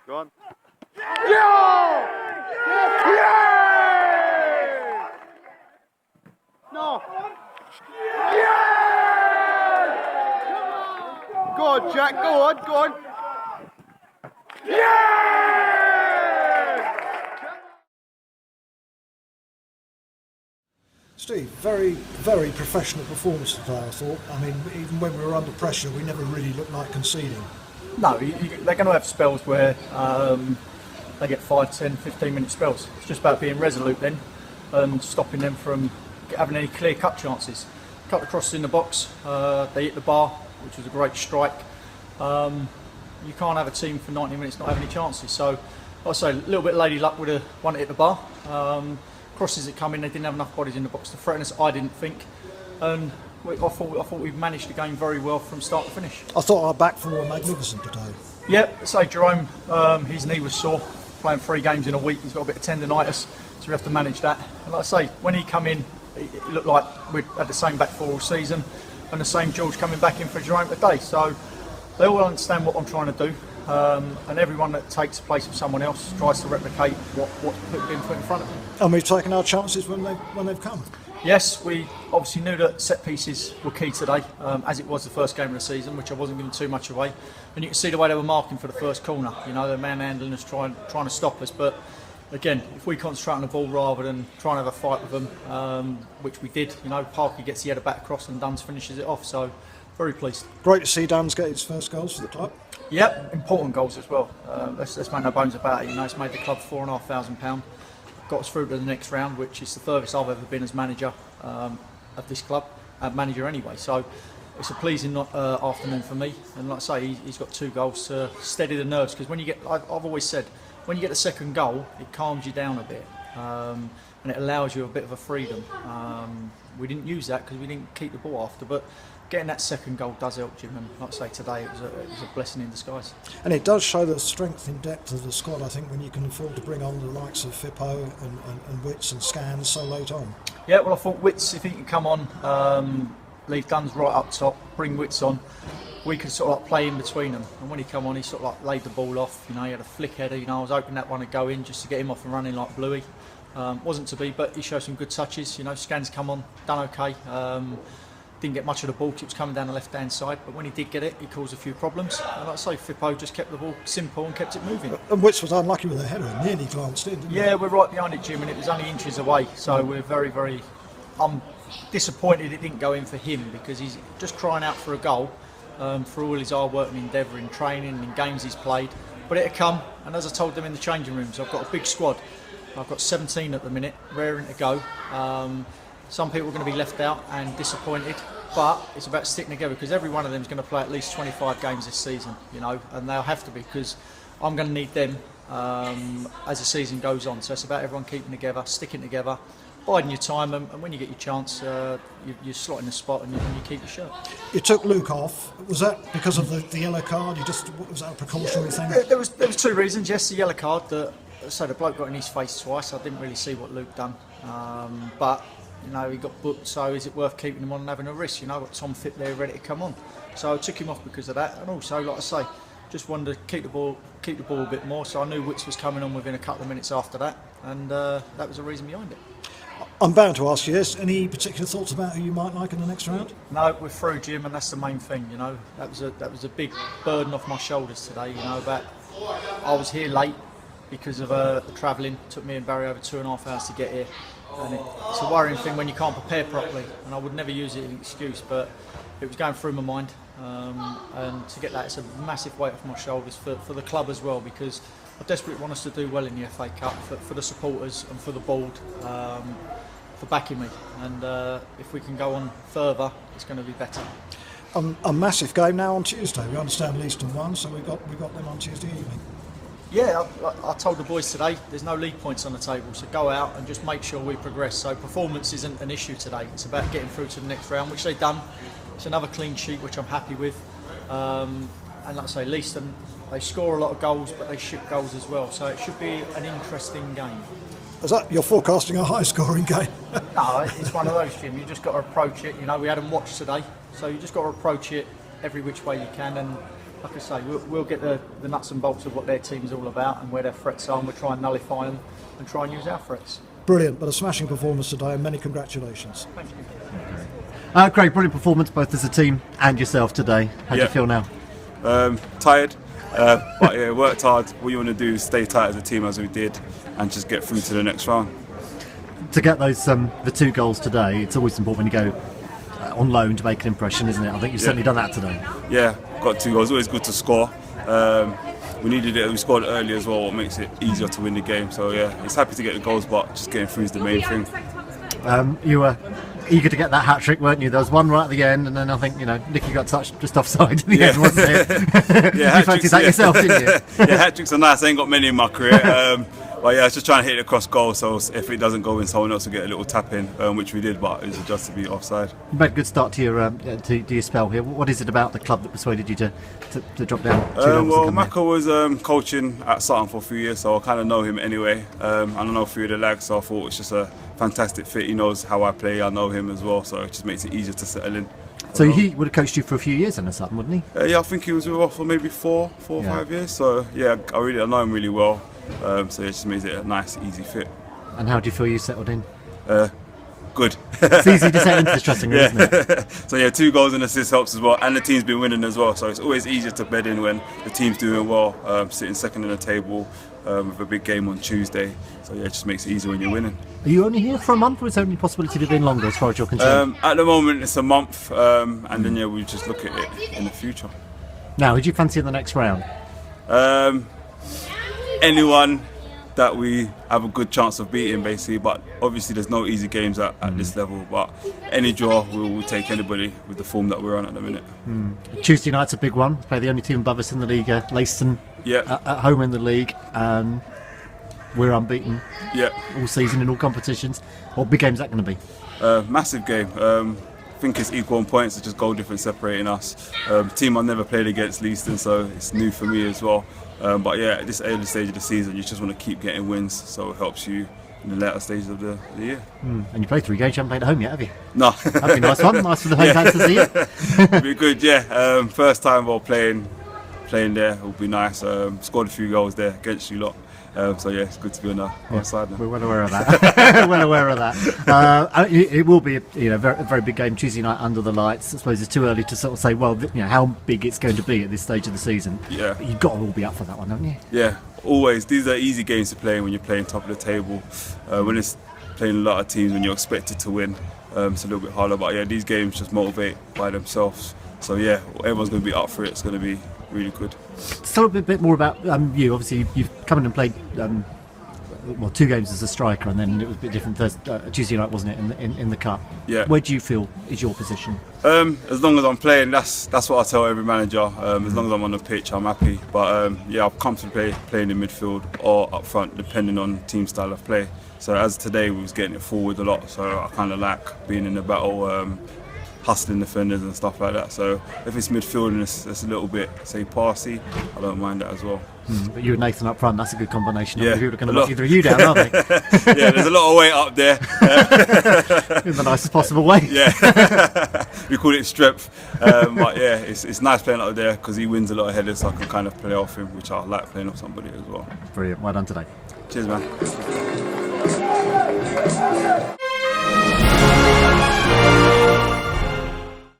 Go on. Yeah! Yeah! No! Yeah! Go on, Jack, go on, go on! Yeah! Steve, very, very professional performance today, I thought. I mean, even when we were under pressure, we never really looked like conceding. No, they're going to have spells where they get 5, 10, 15-minute spells. It's just about being resolute then and stopping them from having any clear-cut chances. Cut the crosses in the box, they hit the bar, which was a great strike. You can't have a team for 90 minutes not having any chances. So, like I say, a little bit lady luck with the one that hit the bar. Crosses that come in, they didn't have enough bodies in the box to threaten us, I didn't think. And I thought we've managed the game very well from start to finish. I thought our back four were magnificent today. Yeah, so Jerome, his knee was sore, playing 3 games in a week. He's got a bit of tendonitis, so we have to manage that. And like I say, when he come in, it looked like we'd had the same back four all season, and the same George coming back in for Jerome today. So they all understand what I'm trying to do, and everyone that takes the place of someone else tries to replicate what's been put in front of them. And we've taken our chances when they've come. Yes, we obviously knew that set pieces were key today, as it was the first game of the season, which I wasn't giving too much away. And you can see the way they were marking for the first corner. You know, they're manhandling us, trying to stop us. But again, if we concentrate on the ball rather than trying to have a fight with them, which we did, you know, Parky gets the header back across and Duns finishes it off. So very pleased. Great to see Duns get his first goals for the club. Yep, important goals as well. Let's make no bones about it. You know, it's made the club £4,500. Got us through to the next round, which is the furthest I've ever been as manager of this club, manager anyway. So it's a pleasing afternoon for me. And like I say, he's got 2 goals to steady the nerves, because when you get, I've always said, when you get the second goal, it calms you down a bit, and it allows you a bit of a freedom. We didn't use that because we didn't keep the ball after, but getting that second goal does help, Jim, and like I say, today it was a blessing in disguise. And it does show the strength and depth of the squad, I think, when you can afford to bring on the likes of Fippo and Witts and Scans so late on. Yeah, well, I thought Witts, if he can come on, leave Duns right up top, bring Witts on, we could sort of like play in between them. And when he come on, he sort of like laid the ball off. You know, he had a flick header. You know, I was hoping that one would go in just to get him off and running like Bluey. Wasn't to be, but he showed some good touches. You know, Scans come on, done okay. Didn't get much of the ball, it was coming down the left-hand side, but when he did get it, he caused a few problems. And like I say, Fippo just kept the ball simple and kept it moving. And Witts was unlucky with a header and nearly glanced in, didn't he? Yeah, we're right behind it, Jim, and it was only inches away, so we're very, very disappointed it didn't go in for him, because he's just crying out for a goal for all his hard work and endeavour in training and games he's played. But it had come, and as I told them in the changing rooms, I've got a big squad. I've got 17 at the minute, raring to go. Some people are going to be left out and disappointed, but it's about sticking together, because every one of them is going to play at least 25 games this season, you know, and they'll have to be, because I'm going to need them as the season goes on. So it's about everyone keeping together, sticking together, biding your time, and when you get your chance, you slot in the spot and you keep your shirt. You took Luke off. Was that because of the yellow card? Was that a precautionary thing? There was 2 reasons. Yes, the yellow card. So the bloke got in his face twice. I didn't really see what Luke done, but you know, he got booked, so is it worth keeping him on and having a risk? You know, I've got Tom Fit there ready to come on. So I took him off because of that, and also, like I say, just wanted to keep the ball a bit more. So I knew Witts was coming on within a couple of minutes after that, and that was the reason behind it. I'm bound to ask you this. Any particular thoughts about who you might like in the next round? No, we're through, Jim, and that's the main thing. You know, that was a big burden off my shoulders today. You know, I was here late because of the travelling. Took me and Barry over 2.5 hours to get here. And it's a worrying thing when you can't prepare properly, and I would never use it as an excuse, but it was going through my mind, and to get that, it's a massive weight off my shoulders for the club as well, because I desperately want us to do well in the FA Cup, for the supporters and for the board, for backing me, and if we can go on further, it's going to be better. A massive game now on Tuesday. We understand Leiston won, so we got them on Tuesday evening. Yeah, I told the boys today, there's no league points on the table, so go out and just make sure we progress. So performance isn't an issue today. It's about getting through to the next round, which they've done. It's another clean sheet, which I'm happy with. And like I say, Leiston, they score a lot of goals, but they ship goals as well. So it should be an interesting game. Is that you're forecasting a high-scoring game? No, it's one of those, Jim. You just got to approach it. You know, we had them watched today, so you just got to approach it every which way you can. And like I say, we'll get the nuts and bolts of what their team's all about and where their threats are, and we'll try and nullify them and try and use our threats. Brilliant, but a smashing performance today, and many congratulations. Thank you. Craig, brilliant performance both as a team and yourself today. How do you feel now? Tired, but yeah, worked hard. What you want to do is stay tight as a team as we did and just get through to the next round. To get those the 2 goals today, it's always important when you go on loan to make an impression, isn't it? I think you've certainly done that today. Yeah, got 2 goals. Always good to score. We needed it. We scored early as well, what makes it easier to win the game. So yeah, it's happy to get the goals, but just getting through is the main thing. You were eager to get that hat trick, weren't you? There was one right at the end, and then I think Nicky got touched just offside in the end, wasn't it? Yeah, you fancied that yourself, didn't you? Yeah, hat tricks are nice. I ain't got many in my career. But yeah, I was just trying to hit it across goal, so if it doesn't go in, someone else will get a little tap in, which we did, but it was just to be offside. You made a good start to your spell here. What is it about the club that persuaded you to drop down 2 levels? Well, Mako was coaching at Sutton for a few years, so I kind of know him anyway. I don't know a few of the lads, so I thought it's just a fantastic fit. He knows how I play, I know him as well, so it just makes it easier to settle in. So he would have coached you for a few years then at Sutton, wouldn't he? Yeah, I think he was with us for maybe 4 or 5 years, so yeah, I know him really well. So it just makes it a nice, easy fit. And how do you feel you settled in? Good. It's easy to settle into this dressing room, isn't it? So yeah, 2 goals and assists helps as well, and the team's been winning as well. So it's always easier to bed in when the team's doing well, sitting second in the table with a big game on Tuesday. So yeah, it just makes it easier when you're winning. Are you only here for a month, or is there any possibility of it being longer as far as you're concerned? At the moment, it's a month, and then yeah, we just look at it in the future. Now, who do you fancy in the next round? Anyone that we have a good chance of beating, basically, but obviously there's no easy games at this level, but any draw we'll take anybody with the form that we're on at the minute. Tuesday night's a big one. Play the only team above us in the league, Leiston, at home in the league. We're unbeaten all season in all competitions. What big game's that going to be? Massive game. I think it's equal on points, it's just goal difference separating us. Team I've never played against, Leiston, so it's new for me as well. But yeah, at this early stage of the season, you just want to keep getting wins, so it helps you in the latter stages of the year. And you played 3 games, you haven't played at home yet, have you? No. That'd be a nice one, nice for the home fans to see it. It'd be good, yeah. First time while playing there, it would be nice. Scored a few goals there against you lot. So yeah, it's good to be on the outside now. We're well aware of that. Well aware of that. It will be a very big game Tuesday night under the lights. I suppose it's too early to sort of say, well, how big it's going to be at this stage of the season. Yeah. But you've got to all be up for that one, haven't you? Yeah, always. These are easy games to play when you're playing top of the table. When it's playing a lot of teams when you're expected to win, it's a little bit harder. But yeah, these games just motivate by themselves. So yeah, everyone's going to be up for it. It's going to be really good. Tell a bit more about you. Obviously, you've come in and played 2 games as a striker, and then it was a bit different Tuesday night, wasn't it, in the cup? Yeah. Where do you feel is your position? As long as I'm playing, that's what I tell every manager. As long as I'm on the pitch, I'm happy. But yeah, I'm comfortable playing in midfield or up front, depending on team style of play. So as today, we was getting it forward a lot, so I kind of like being in the battle. Hustling defenders and stuff like that. So if it's midfield and it's a little bit, say, passy, I don't mind that as well. But you and Nathan up front, that's a good combination. Yeah, people are going to knock either of you down, aren't they? Yeah, there's a lot of weight up there. In the nicest possible way. Yeah, we call it strength. But yeah, it's nice playing up there because he wins a lot of headers, so I can kind of play off him, which I like playing off somebody as well. Brilliant, well done today. Cheers, man.